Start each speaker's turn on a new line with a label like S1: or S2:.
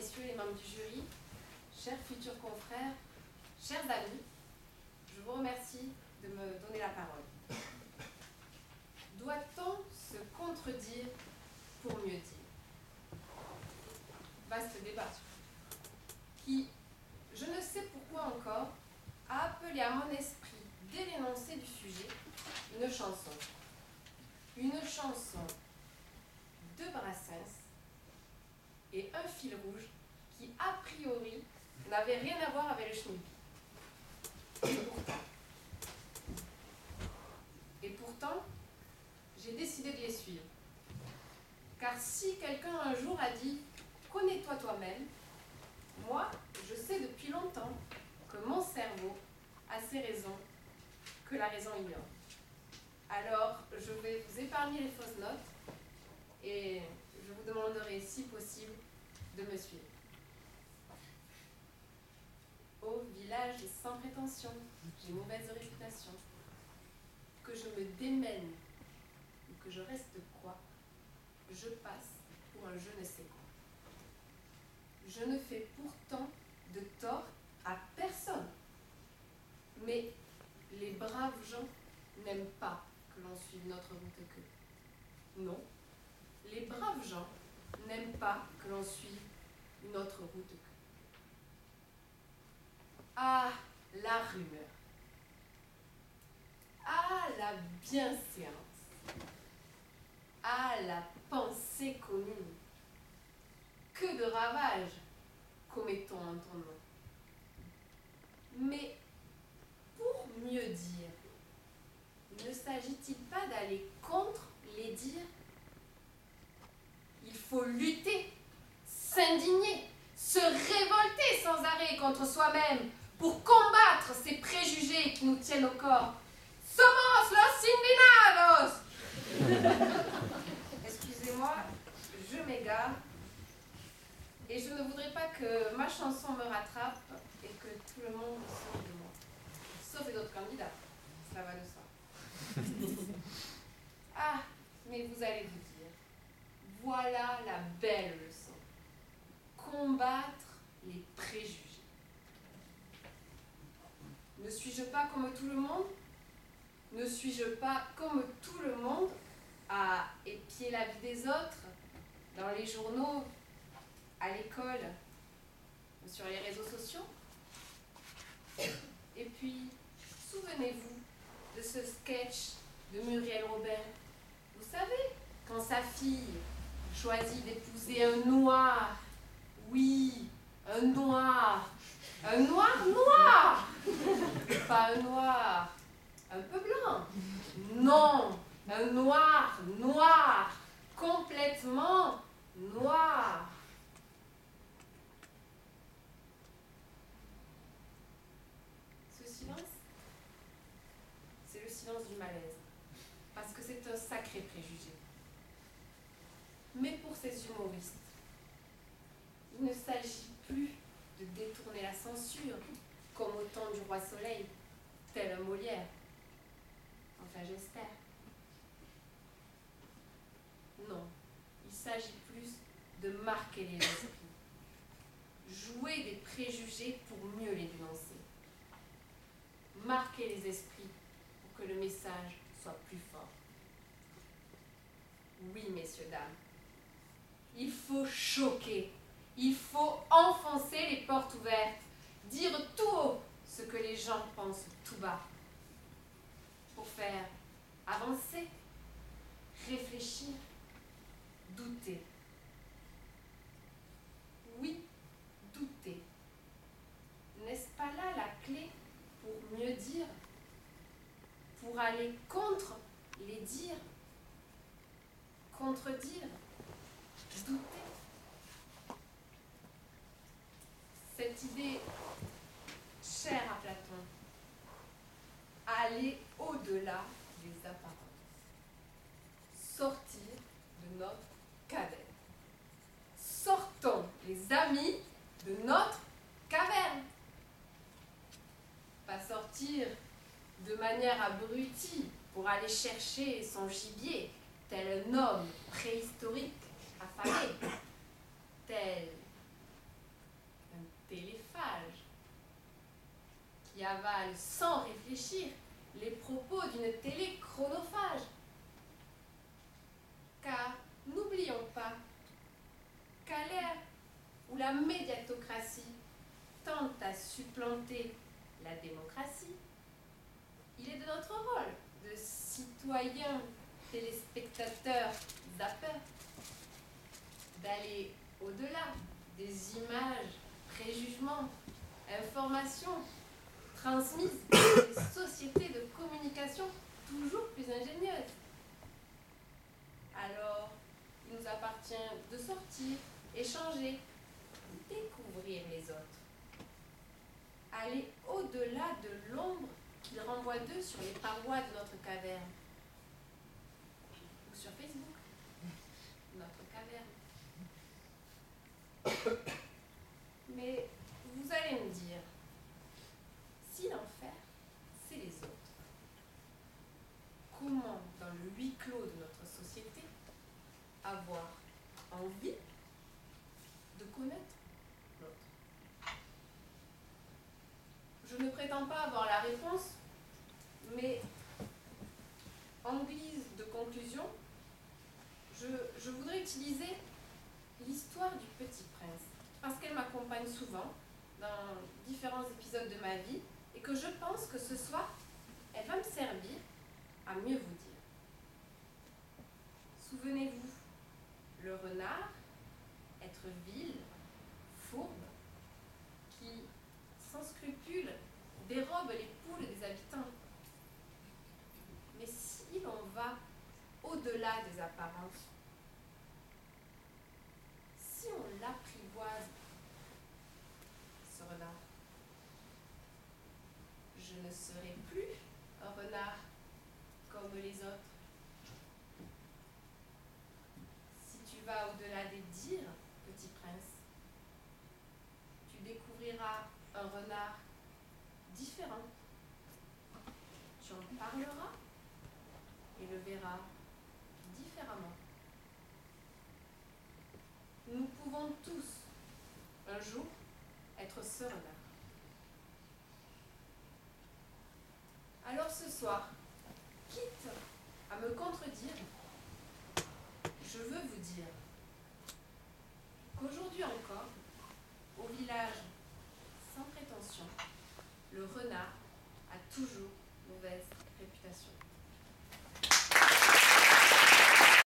S1: messieurs les membres du jury, chers futurs confrères, chers amis, je vous remercie de me donner la parole. Doit-on se contredire pour mieux dire? Vaste débat qui, je ne sais pourquoi encore, a appelé à mon esprit, dès l'énoncé du sujet, une chanson. Une chanson de Brassens et un fil rouge qui, a priori, n'avait rien à voir avec le schmilblick. Et pourtant, j'ai décidé de les suivre. Car si quelqu'un un jour a dit « Connais-toi toi-même », moi, je sais depuis longtemps que mon cerveau a ses raisons que la raison ignore. Alors, je vais vous épargner les fausses notes et je vous demanderai, si possible, de me suivre. Ô village sans prétention, j'ai mauvaise réputation. Que je me démène ou que je reste quoi, je passe pour un je ne sais quoi. Je ne fais pourtant de tort à personne. Mais les braves gens n'aiment pas que l'on suive notre route qu'eux. Non, les braves gens n'aiment pas que l'on suive notre route qu'eux. Ah, la rumeur. Ah, la bienséance. Ah, la pensée commune. Que de ravages commettons en ton nom. Mais pour mieux dire, ne s'agit-il pas d'aller contre les dires? Il faut lutter, s'indigner, se révolter sans arrêt contre soi-même pour combattre ces préjugés qui nous tiennent au corps. Somos los indignados! Excusez-moi, je m'égare. Et je ne voudrais pas que ma chanson me rattrape et que tout le monde se moque de moi. Sauf les autres candidats. Ça va de soi. Ah, mais vous allez vous dire, voilà la belle leçon. Combattre les préjugés. Ne suis-je pas comme tout le monde? Ne suis-je pas comme tout le monde à épier la vie des autres dans les journaux, à l'école, sur les réseaux sociaux? Et puis, souvenez-vous de ce sketch de Muriel Robert. Vous savez, quand sa fille choisit d'épouser un noir, oui, un noir noir, pas un noir un peu blanc, non, un noir noir, complètement noir. Ce silence, c'est le silence du malaise, parce que c'est un sacré préjugé. Mais pour ces humoristes, il ne s'agit plus de détourner la censure, comme au temps du roi Soleil, tel un Molière. Enfin, j'espère. Non, il s'agit plus de marquer les esprits, jouer des préjugés pour mieux les dénoncer, marquer les esprits pour que le message soit plus fort. Oui, messieurs, dames, il faut choquer, il faut enfoncer les portes ouvertes, dire tout haut ce que les gens pensent tout bas, pour faire avancer, réfléchir, douter. Oui, douter. N'est-ce pas là la clé pour mieux dire, pour aller contre les dires, contredire, douter? Cette idée chère à Platon, aller au-delà des apparences, sortir de notre caverne. Sortons, les amis, de notre caverne. Pas sortir de manière abrutie pour aller chercher son gibier, tel un homme préhistorique affamé, tel qui avale sans réfléchir les propos d'une télé chronophage. Car n'oublions pas qu'à l'ère où la médiatocratie tente à supplanter la démocratie, il est de notre rôle de citoyens, téléspectateurs, zappeurs, d'aller au-delà des images, préjugements, informations transmises par des sociétés de communication toujours plus ingénieuses. Alors, il nous appartient de sortir, échanger, découvrir les autres. Aller au-delà de l'ombre qu'ils renvoient d'eux sur les parois de notre caverne. Ou sur Facebook, notre caverne. Mais vous allez me dire, si l'enfer, c'est les autres, comment, dans le huis clos de notre société, avoir envie de connaître l'autre? Je ne prétends pas avoir la réponse, mais en guise de conclusion, je voudrais utiliser l'histoire du Petit Prince, parce qu'elle m'accompagne souvent dans différents épisodes de ma vie, et que je pense que ce soir, elle va me servir à mieux vous dire. Souvenez-vous, le renard, être vil, fourbe, qui, sans scrupule, dérobe les poules des habitants. Mais si l'on va au-delà des apparences, si on l'apprivoise, ce renard, je ne serai plus un renard comme les autres. Si tu vas au-delà des dires, petit prince, tu découvriras un renard différent. Tu en parleras et le verras différemment. Nous pouvons tous, un jour, être ce renard. Alors ce soir, quitte à me contredire,